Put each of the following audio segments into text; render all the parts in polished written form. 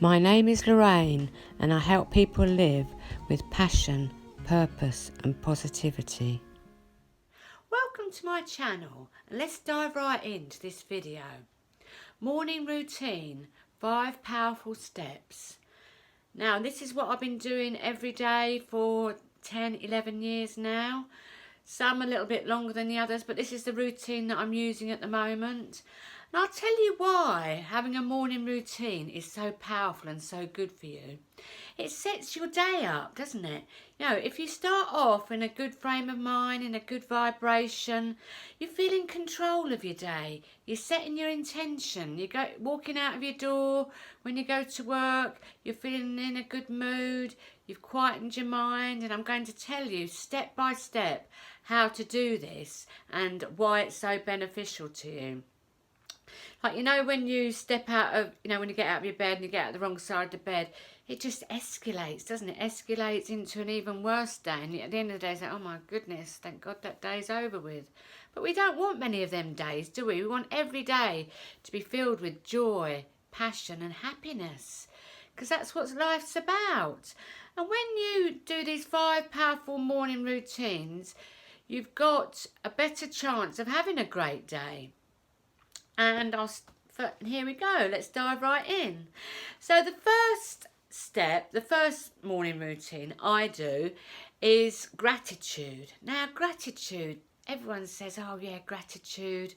My name is Lorraine and I help people live with passion, purpose and positivity. Welcome to my channel and let's dive right into this video. Morning routine, 5 powerful steps. Now this is what I've been doing every day for 10-11 years now. Some a little bit longer than the others, but this is the routine that I'm using at the moment. And I'll tell you why having a morning routine is so powerful and so good for you. It sets your day up, doesn't it? You know, if you start off in a good frame of mind, in a good vibration, you feel in control of your day. You're setting your intention. You go walking out of your door when you go to work, you're feeling in a good mood, you've quietened your mind, and I'm going to tell you step by step how to do this and why it's so beneficial to you. Like, you know, when you step out of, you know, when you get out of your bed and you get out the wrong side of the bed, it just escalates, doesn't it? Escalates into an even worse day. And at the end of the day, it's like, oh my goodness, thank God that day's over with. But we don't want many of them days, do we? We want every day to be filled with joy, passion and happiness. Because that's what life's about. And when you do these 5 powerful morning routines, you've got a better chance of having a great day. And here we go, let's dive right in. So the first step, the first morning routine I do is gratitude. Now gratitude, everyone says, oh yeah, gratitude.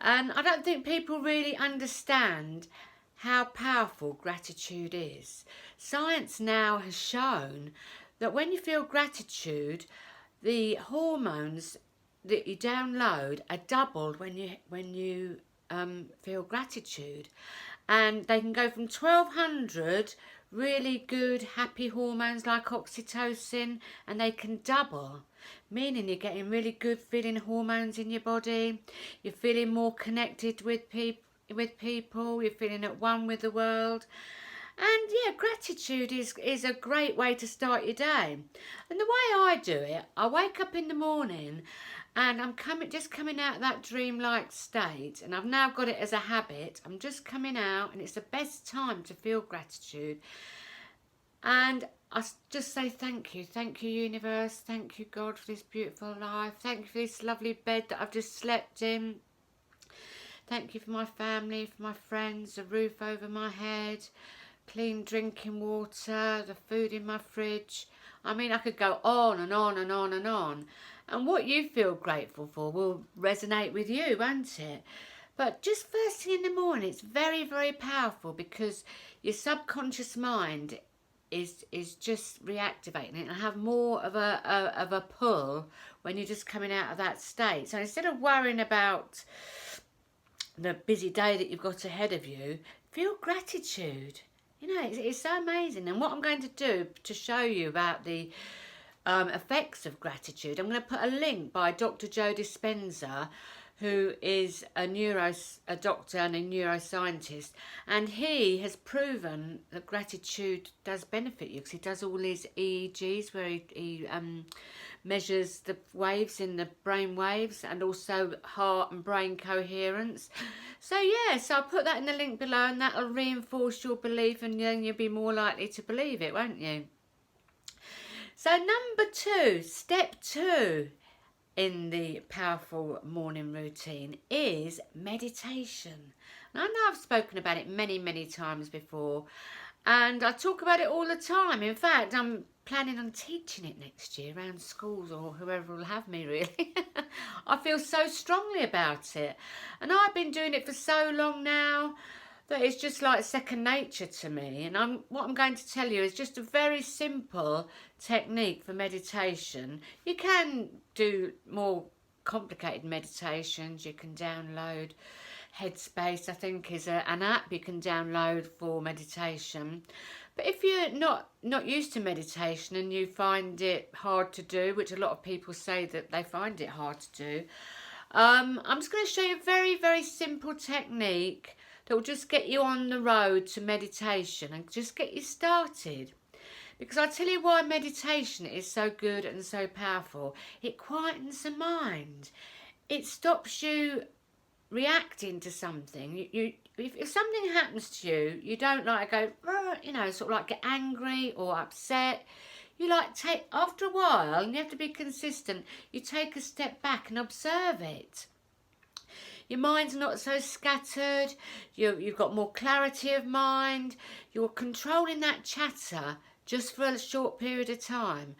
And I don't think people really understand how powerful gratitude is. Science now has shown that when you feel gratitude, the hormones that you download are doubled when you feel gratitude, and they can go from 1200 really good happy hormones like oxytocin, and they can double, meaning you're getting really good feeling hormones in your body, you're feeling more connected with people, you're feeling at one with the world. And yeah, gratitude is a great way to start your day. And the way I do it, I wake up in the morning and I'm just coming out of that dreamlike state, and I've now got it as a habit. I'm just coming out, and it's the best time to feel gratitude. And I just say thank you universe, thank you God for this beautiful life, thank you for this lovely bed that I've just slept in, thank you for my family, for my friends, a roof over my head, clean drinking water, the food in my fridge. I mean, I could go on and on and on and on. And what you feel grateful for will resonate with you, won't it? But just first thing in the morning, it's very, very powerful, because your subconscious mind is just reactivating it and have more of a pull when you're just coming out of that state. So instead of worrying about the busy day that you've got ahead of you, feel gratitude. You know, it's so amazing. And what I'm going to do to show you about the effects of gratitude, I'm going to put a link by Dr Joe Dispenza, who is a doctor and a neuroscientist, and he has proven that gratitude does benefit you, because he does all these EEGs where he measures the waves in the brain waves, and also heart and brain coherence. So yeah, so I'll put that in the link below, and that'll reinforce your belief, and then you'll be more likely to believe it, won't you? So number 2, step 2 in the powerful morning routine is meditation. And I know I've spoken about it many times before, and I talk about it all the time. In fact, I'm planning on teaching it next year around schools, or whoever will have me, really. I feel so strongly about it, and I've been doing it for so long now that it's just like second nature to me. And what I'm going to tell you is just a very simple technique for meditation. You can do more complicated meditations. You can download Headspace, I think, is an app you can download for meditation. But if you're not used to meditation and you find it hard to do, which a lot of people say that they find it hard to do, I'm just going to show you a very simple technique that will just get you on the road to meditation and just get you started. Because I tell you why meditation is so good and so powerful. It quietens the mind. It stops you reacting to something. But if something happens to you, you don't like go, you know, sort of like get angry or upset. You like take, after a while, and you have to be consistent, you take a step back and observe it. Your mind's not so scattered, you've got more clarity of mind, you're controlling that chatter just for a short period of time.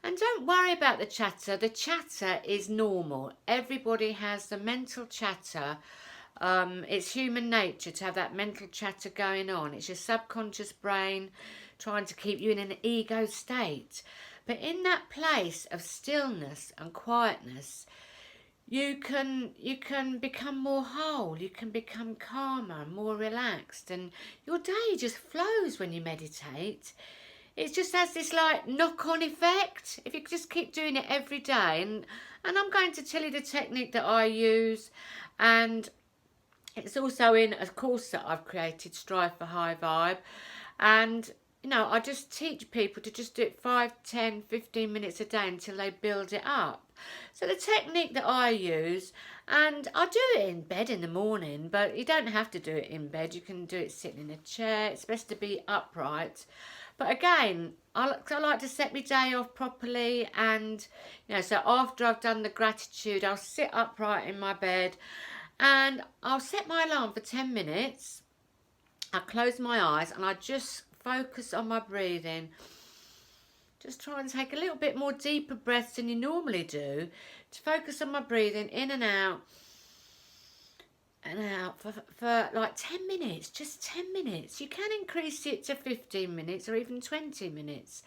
And don't worry about the chatter is normal. Everybody has the mental chatter. It's human nature to have that mental chatter going on. It's your subconscious brain trying to keep you in an ego state. But in that place of stillness and quietness, you can become more whole, you can become calmer, more relaxed, and your day just flows when you meditate. It just has this like knock-on effect if you just keep doing it every day. And I'm going to tell you the technique that I use, and it's also in a course that I've created, Strive for High Vibe. And you know, I just teach people to just do it 5, 10, 15 minutes a day until they build it up. So the technique that I use, and I do it in bed in the morning, but you don't have to do it in bed. You can do it sitting in a chair. It's best to be upright. But again, I like to set my day off properly, and you know, so after I've done the gratitude, I'll sit upright in my bed and I'll set my alarm for 10 minutes. I close my eyes and I just focus on my breathing. Just try and take a little bit more deeper breaths than you normally do, to focus on my breathing in and out for like 10 minutes, just 10 minutes. You can increase it to 15 minutes or even 20 minutes.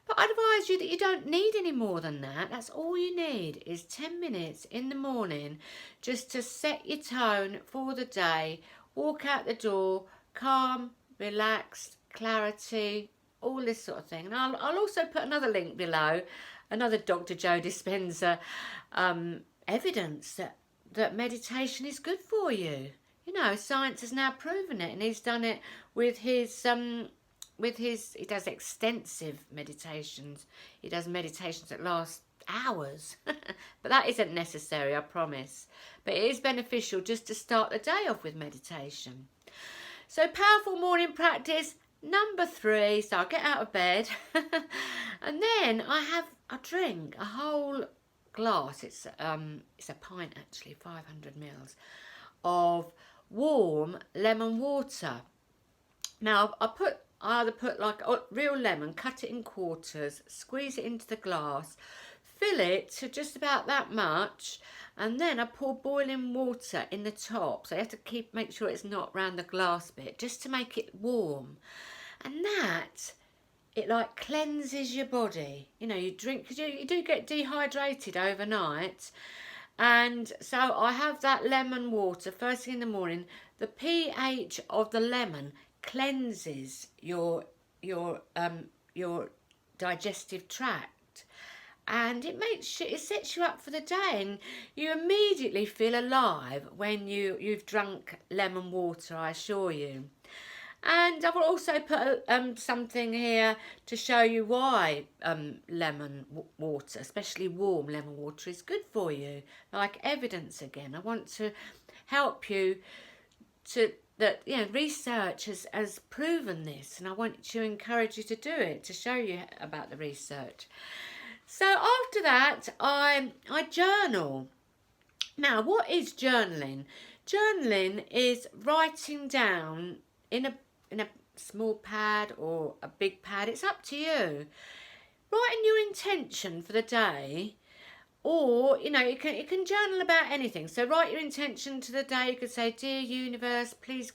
But I advise you that you don't need any more than that. That's all you need is 10 minutes in the morning just to set your tone for the day. Walk out the door, calm, relaxed, clarity, all this sort of thing. And I'll also put another link below, another Dr Joe Dispenza evidence that meditation is good for you. You know, science has now proven it, and he's done it with his he does extensive meditations. He does meditations that last hours. But that isn't necessary, I promise. But it is beneficial just to start the day off with meditation. So powerful morning practice number 3. So I'll get out of bed and then I drink a whole glass. It's a pint actually, 500 mils of warm lemon water. Now I either put like a real lemon, cut it in quarters, squeeze it into the glass, fill it to just about that much, and then I pour boiling water in the top. So you have to make sure it's not round the glass bit, just to make it warm. And that, it like cleanses your body. You know, you drink, because you do get dehydrated overnight. And so I have that lemon water first thing in the morning. The pH of the lemon cleanses your digestive tract, and it sets you up for the day, and you immediately feel alive when you've drunk lemon water, I assure you. And I've also put something here to show you why lemon water, especially warm lemon water, is good for you. Like evidence again. I want to help you that research has proven this, and I want to encourage you to do it, to show you about the research. So after that, I journal. Now, what is journaling? Journaling is writing down in a small pad or a big pad. It's up to you. Writing your intention for the day. Or, you can journal about anything. So write your intention to the day. You could say, "Dear universe, please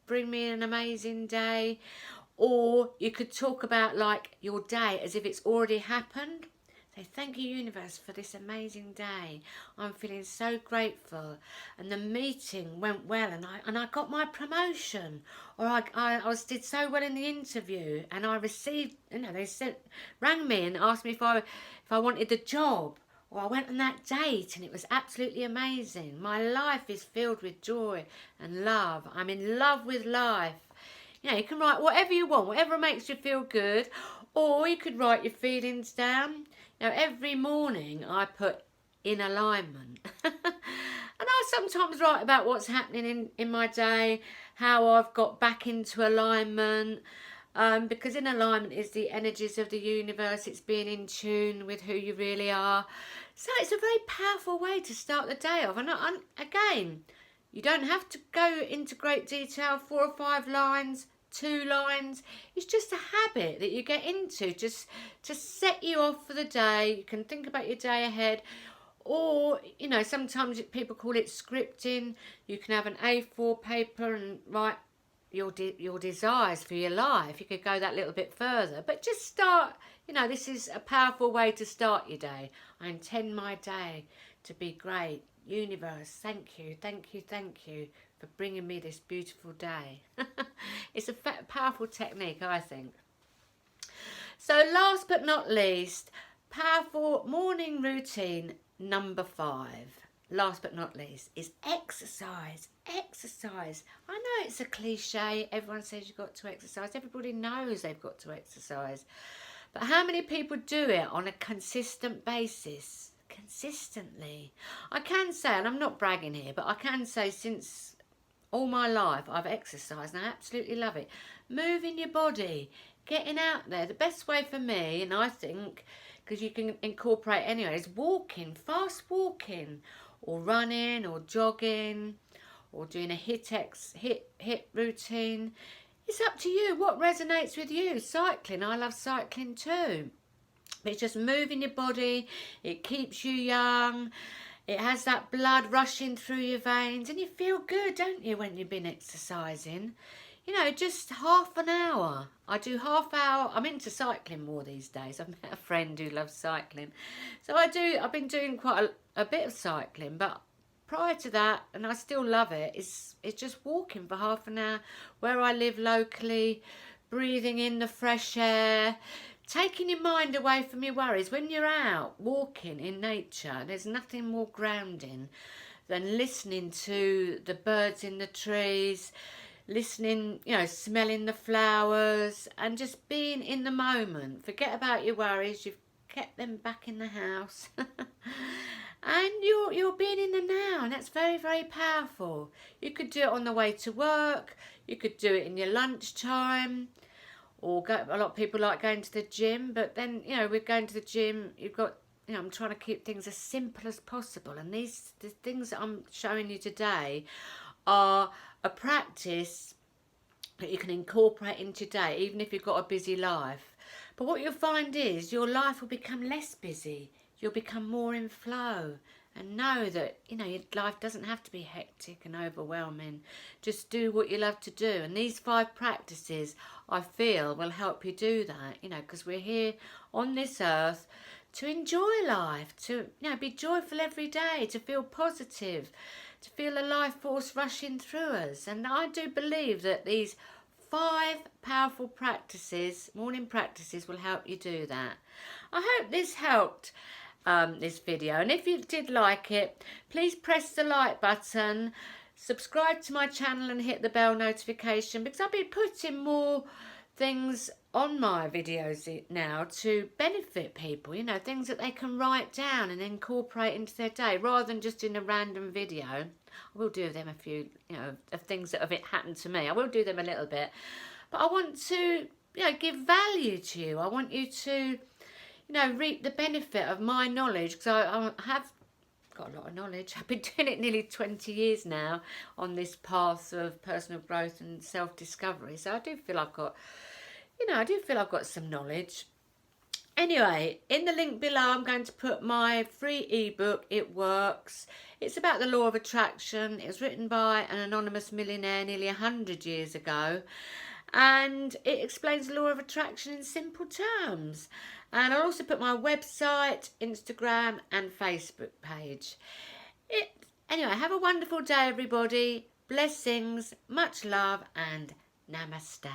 bring me an amazing day." Or you could talk about like your day as if it's already happened. Say, "Thank you, universe, for this amazing day. I'm feeling so grateful. And the meeting went well, and I got my promotion. Or I did so well in the interview, and I received, they rang me and asked me if I wanted the job. Or I went on that date and it was absolutely amazing. My life is filled with joy and love. I'm in love with life." You can write whatever you want, whatever makes you feel good. Or you could write your feelings down. Every morning I put "in alignment." And I sometimes write about what's happening in my day, how I've got back into alignment. Because in alignment is the energies of the universe. It's being in tune with who you really are. So it's a very powerful way to start the day off. And again, you don't have to go into great detail, 4 or 5 lines, 2 lines. It's just a habit that you get into, just to set you off for the day. You can think about your day ahead. Or, you know, sometimes people call it scripting. You can have an A4 paper and write your desires for your life. You could go that little bit further, but just start. You know, this is a powerful way to start your day. I intend my day to be great. Universe, thank you for bringing me this beautiful day. It's a powerful technique, I think. So last but not least, powerful morning routine number 5. Last but not least is exercise. Exercise. I know it's a cliche. Everyone says you've got to exercise. Everybody knows they've got to exercise. But how many people do it on a consistent basis? Consistently. I can say, and I'm not bragging here, but I can say since all my life I've exercised and I absolutely love it. Moving your body, getting out there. The best way for me, and I think, because you can incorporate anyway, is walking, fast walking, or running, or jogging, or doing a hit routine. It's up to you. What resonates with you? Cycling. I love cycling too. But it's just moving your body. It keeps you young. It has that blood rushing through your veins, and you feel good, don't you, when you've been exercising? You know, just half an hour. I do half hour. I'm into cycling more these days. I've met a friend who loves cycling. So I've been doing quite a bit of cycling, but prior to that, and I still love it, it's just walking for half an hour where I live locally, breathing in the fresh air, taking your mind away from your worries. When you're out walking in nature, there's nothing more grounding than listening to the birds in the trees, listening, you know, smelling the flowers, and just being in the moment. Forget about your worries. You've kept them back in the house. And you're being in the now, and that's very, very powerful. You could do it on the way to work. You could do it in your lunchtime. Or a lot of people like going to the gym, but then, you know, with going to the gym, you've got, you know, I'm trying to keep things as simple as possible. And the things that I'm showing you today are a practice that you can incorporate into your day, even if you've got a busy life. But what you'll find is your life will become less busy. You'll become more in flow. And know that, you know, your life doesn't have to be hectic and overwhelming. Just do what you love to do. And these 5 practices, I feel, will help you do that, you know, because we're here on this earth to enjoy life, to, you know, be joyful every day, to feel positive, to feel the life force rushing through us. And I do believe that these 5 powerful practices, morning practices, will help you do that. I hope this helped. This video, and if you did like it, please press the like button, subscribe to my channel and hit the bell notification, because I'll be putting more things on my videos now to benefit people, you know, things that they can write down and incorporate into their day rather than just in a random video. I will do them a few, you know, of things that have happened to me. I will do them a little bit, but I want to, you know, give value to you. I want you to, you know, reap the benefit of my knowledge, because I have got a lot of knowledge. I've been doing it nearly 20 years now on this path of personal growth and self-discovery. So I do feel I've got, you know, some knowledge. Anyway, in the link below, I'm going to put my free ebook, It Works. It's about the law of attraction. It was written by an anonymous millionaire nearly 100 years ago. And it explains the law of attraction in simple terms. And I'll also put my website, Instagram and Facebook page. Anyway, have a wonderful day, everybody. Blessings, much love, and namaste.